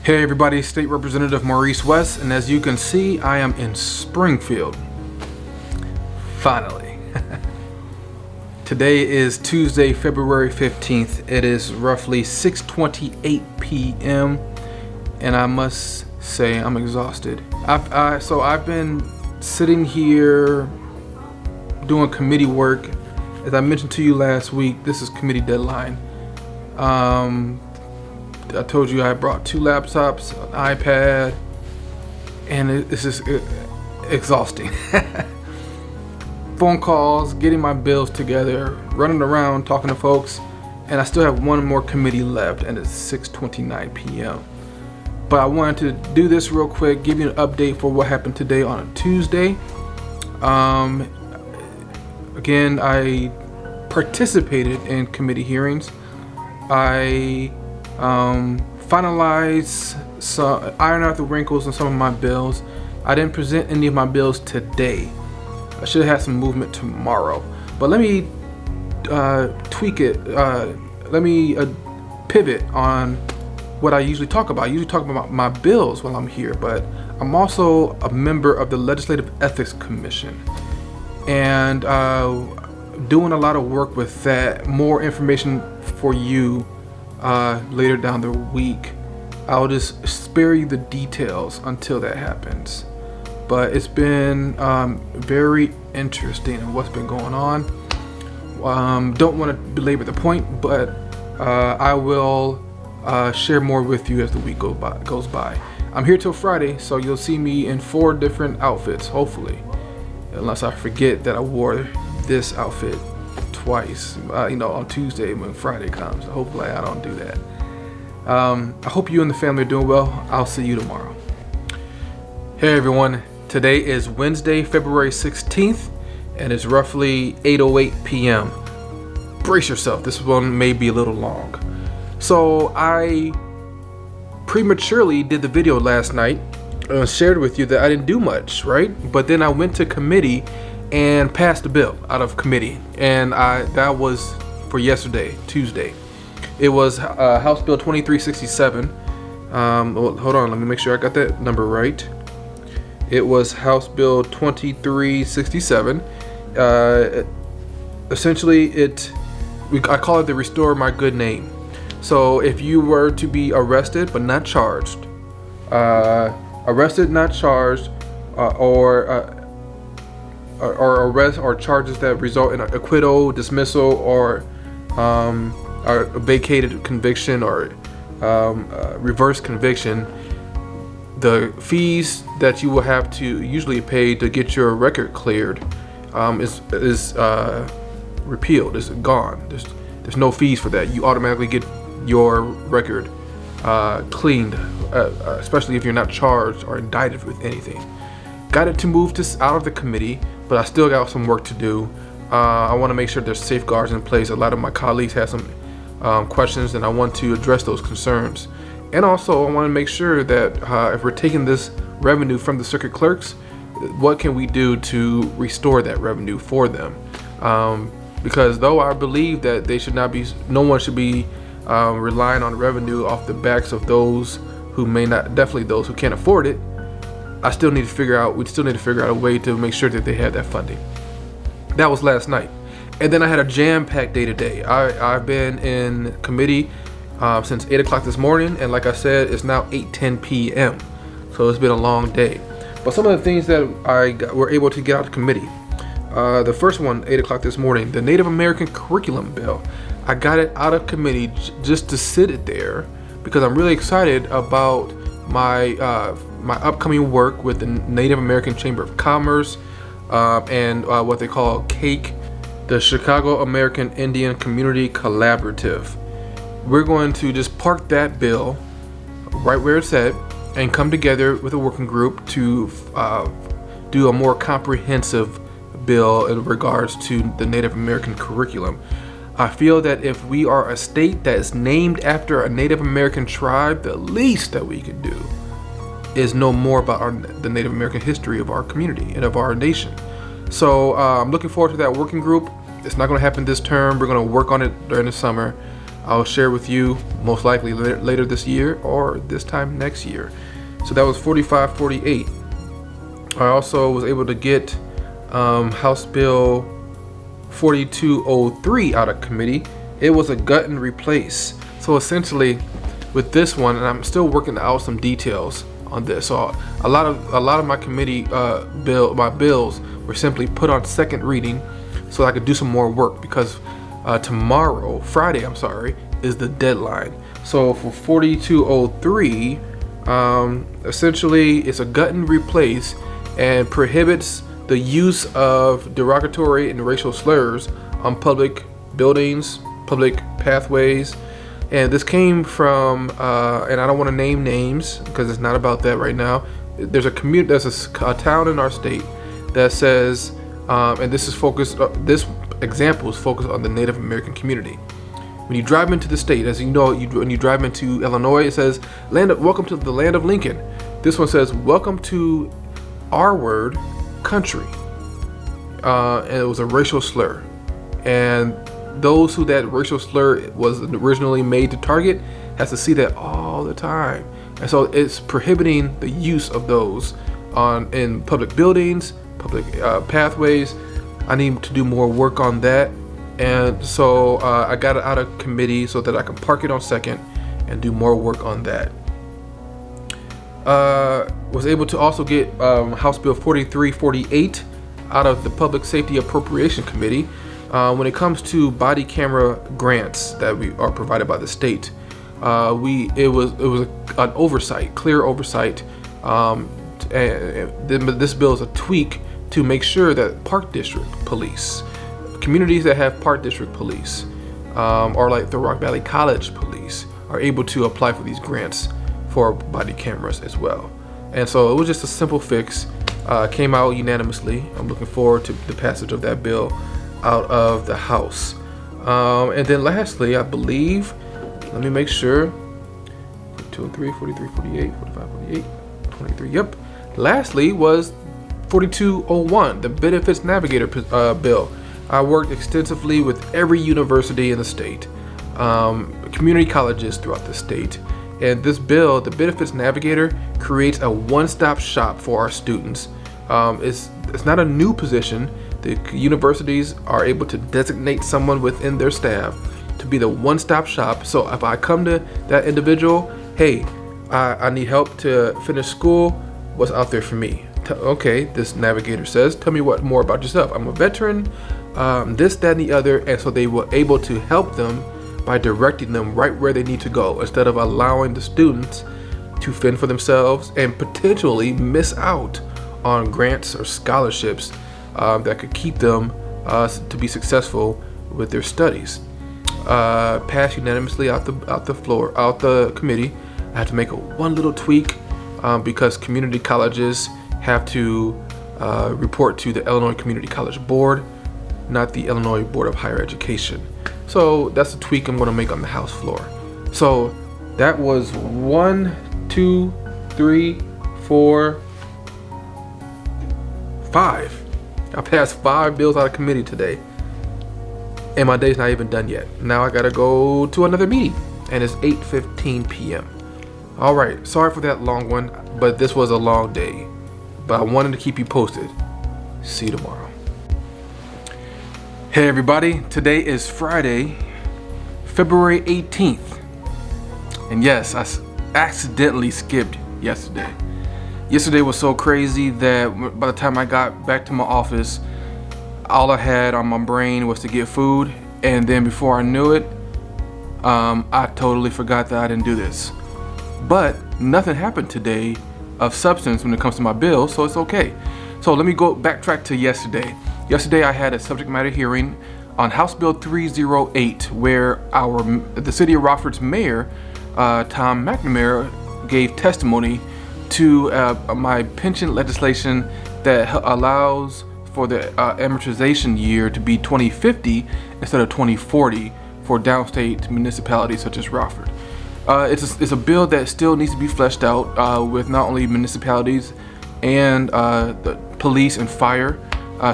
Hey everybody, State Representative Maurice West, and as you can see, I am in Springfield. Finally. Today is Tuesday, February 15th. It is roughly 6:28 p.m. and I must say I'm exhausted. I've been sitting here doing committee work. As I mentioned to you last week, this is committee deadline. I told you I brought 2 laptops, an iPad, and it's just exhausting. Phone calls, getting my bills together, running around talking to folks, and I still have one more committee left, and it's 6:29 p.m. But I wanted to do this real quick, give you an update for what happened today on a Tuesday. Again, I participated in committee hearings. I finalize, iron out the wrinkles on some of my bills. I didn't present any of my bills today. I should have had some movement tomorrow. But let me tweak it. Let me pivot on what I usually talk about. I usually talk about my bills while I'm here, but I'm also a member of the Legislative Ethics Commission and doing a lot of work with that. More information for you later down the week. I'll just spare you the details until that happens. But it's been very interesting in what's been going on. Don't want to belabor the point, but I will share more with you as the week goes by. I'm here till Friday, so you'll see me in 4 different outfits, hopefully. Unless I forget that I wore this outfit twice, on Tuesday when Friday comes. Hopefully I don't do that. I hope you and the family are doing well. I'll see you tomorrow. Hey everyone, today is Wednesday, February 16th, and it's roughly 8:08 p.m. Brace yourself, this one may be a little long. So I prematurely did the video last night, shared with you that I didn't do much, right? But then I went to committee and passed a bill out of committee, and that was for yesterday, Tuesday. It was House Bill 2367. Hold on, let me make sure I got that number right. It was House Bill 2367. Essentially, I call it the Restore My Good Name. So if you were to be arrested but not charged, or arrest or charges that result in acquittal, dismissal, or a vacated conviction or reverse conviction, the fees that you will have to usually pay to get your record cleared is repealed. It's gone. There's no fees for that. You automatically get your record cleaned, especially if you're not charged or indicted with anything. Got it to move out of the committee, but I still got some work to do. I want to make sure there's safeguards in place. A lot of my colleagues have some questions, and I want to address those concerns. And also, I want to make sure that if we're taking this revenue from the circuit clerks, what can we do to restore that revenue for them? Because though I believe that no one should be relying on revenue off the backs of those who may not, definitely those who can't afford it, we still need to figure out a way to make sure that they have that funding. That was last night. And then I had a jam-packed day today. I've been in committee since 8 o'clock this morning, and like I said, it's now 8:10 p.m. So it's been a long day. But some of the things that were able to get out of committee. The first one, 8 o'clock this morning, the Native American curriculum bill. I got it out of committee just to sit it there because I'm really excited about my upcoming work with the Native American Chamber of Commerce and what they call CAKE, the Chicago American Indian Community Collaborative. We're going to just park that bill right where it's at and come together with a working group to do a more comprehensive bill in regards to the Native American curriculum. I feel that if we are a state that is named after a Native American tribe, the least that we could do is know more about the Native American history of our community and of our nation. So I'm looking forward to that working group. It's not going to happen this term. We're going to work on it during the summer. I'll share with you most likely later this year or this time next year. So that was 4548. I also was able to get House Bill 4203 out of committee. It was a gut and replace. So essentially with this one, and I'm still working out some details on this. So a lot of my committee bills were simply put on second reading so I could do some more work, because Friday, is the deadline. So for 4203, essentially it's a gut and replace and prohibits the use of derogatory and racial slurs on public buildings, public pathways. And this came from, and I don't want to name names because it's not about that right now. There's a town in our state that says, and this example is focused on the Native American community. When you drive into the state, as you know, when you drive into Illinois, it says, welcome to the land of Lincoln. This one says, welcome to our word, country. And it was a racial slur. And those who that racial slur was originally made to target has to see that all the time. And so it's prohibiting the use of those in public buildings, public pathways. I need to do more work on that. And so I got it out of committee so that I can park it on second and do more work on that. Was able to also get House Bill 4348 out of the Public Safety Appropriation Committee. When it comes to body camera grants that we are provided by the state, it was an oversight, clear oversight. And this bill is a tweak to make sure that park district police, communities that have park district police, or like the Rock Valley College police, are able to apply for these grants for body cameras as well. And so it was just a simple fix, came out unanimously. I'm looking forward to the passage of that bill out of the House. And then lastly, I believe, let me make sure, 203, 43, 48, 45, 48, 23, yep. Lastly was 4201, the Benefits Navigator bill. I worked extensively with every university in the state, community colleges throughout the state. And this bill, the Benefits Navigator, creates a one-stop shop for our students. It's not a new position. The universities are able to designate someone within their staff to be the one-stop shop. So if I come to that individual, hey, I need help to finish school, what's out there for me? Okay, this navigator says, tell me more about yourself. I'm a veteran, this, that, and the other. And so they were able to help them by directing them right where they need to go, instead of allowing the students to fend for themselves and potentially miss out on grants or scholarships that could keep them to be successful with their studies. Passed unanimously out the committee. I had to make one little tweak because community colleges have to report to the Illinois Community College Board, not the Illinois Board of Higher Education. So that's a tweak I'm going to make on the House floor. So that was 1, 2, 3, 4, 5. I passed 5 bills out of committee today, and my day's not even done yet. Now I gotta go to another meeting, and it's 8:15 p.m. All right, sorry for that long one, but this was a long day. But I wanted to keep you posted. See you tomorrow. Hey everybody, today is Friday, February 18th. And yes, I accidentally skipped yesterday. Yesterday was so crazy that by the time I got back to my office, all I had on my brain was to get food. And then before I knew it, I totally forgot that I didn't do this. But nothing happened today of substance when it comes to my bill, so it's okay. So let me backtrack to yesterday. Yesterday I had a subject matter hearing on House Bill 308, where the city of Rockford's mayor, Tom McNamara, gave testimony to my pension legislation that allows for the amortization year to be 2050 instead of 2040 for downstate municipalities such as Rockford. It's a bill that still needs to be fleshed out with not only municipalities and the police and fire.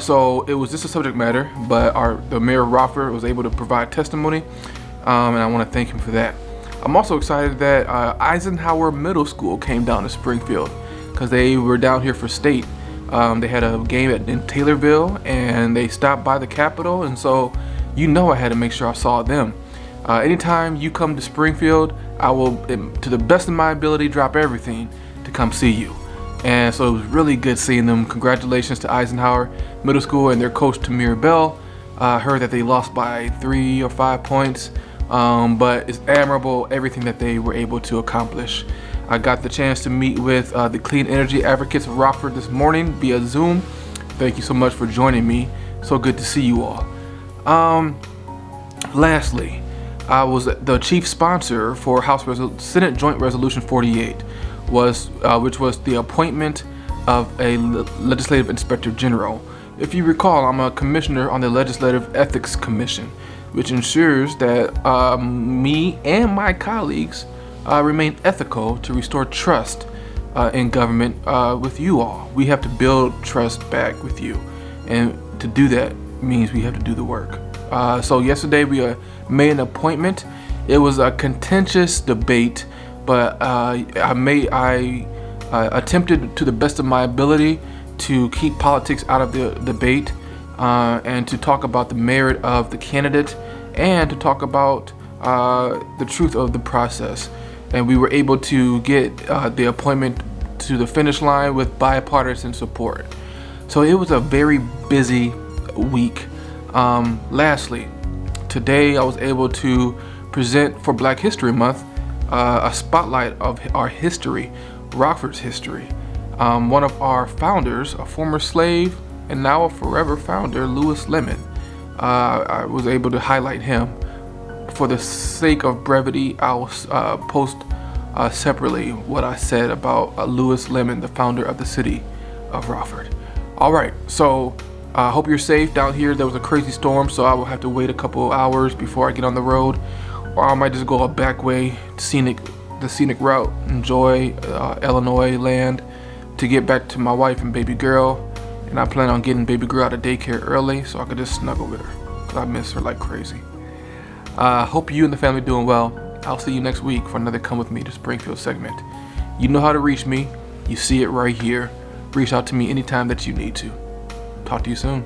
So it was just a subject matter, but the mayor of Rockford was able to provide testimony, and I want to thank him for that. I'm also excited that Eisenhower Middle School came down to Springfield because they were down here for state. They had a game in Taylorville, and they stopped by the Capitol, and so I had to make sure I saw them. Anytime you come to Springfield, I will, to the best of my ability, drop everything to come see you. And so it was really good seeing them. Congratulations to Eisenhower Middle School and their coach Tamir Bell. I heard that they lost by 3 or 5 points, but it's admirable everything that they were able to accomplish. I got the chance to meet with the Clean Energy Advocates of Rockford this morning via Zoom. Thank you so much for joining me. So good to see you all. Lastly, I was the chief sponsor for Senate Joint Resolution 48, which was the appointment of a legislative inspector general. If you recall, I'm a commissioner on the Legislative Ethics Commission, which ensures that me and my colleagues remain ethical to restore trust in government with you all. We have to build trust back with you, and to do that means we have to do the work. So yesterday we made an appointment. It was a contentious debate, but I attempted to the best of my ability to keep politics out of the debate, and to talk about the merit of the candidate, and to talk about the truth of the process. And we were able to get the appointment to the finish line with bipartisan support. So it was a very busy week. Lastly, today I was able to present for Black History Month a spotlight of our history, Rockford's history. One of our founders, a former slave and now a forever founder, Lewis Lemon. I was able to highlight him. For the sake of brevity, I'll post separately what I said about Lewis Lemon, the founder of the city of Rockford. All right, so I hope you're safe down here. There was a crazy storm, so I will have to wait a couple hours before I get on the road, or I might just go a back way, the scenic route, enjoy Illinois land to get back to my wife and baby girl. And I plan on getting baby girl out of daycare early so I could just snuggle with her, because I miss her like crazy. Hope you and the family doing well. I'll see you next week for another Come With Me to Springfield segment. You know how to reach me. You see it right here. Reach out to me anytime that you need to. Talk to you soon.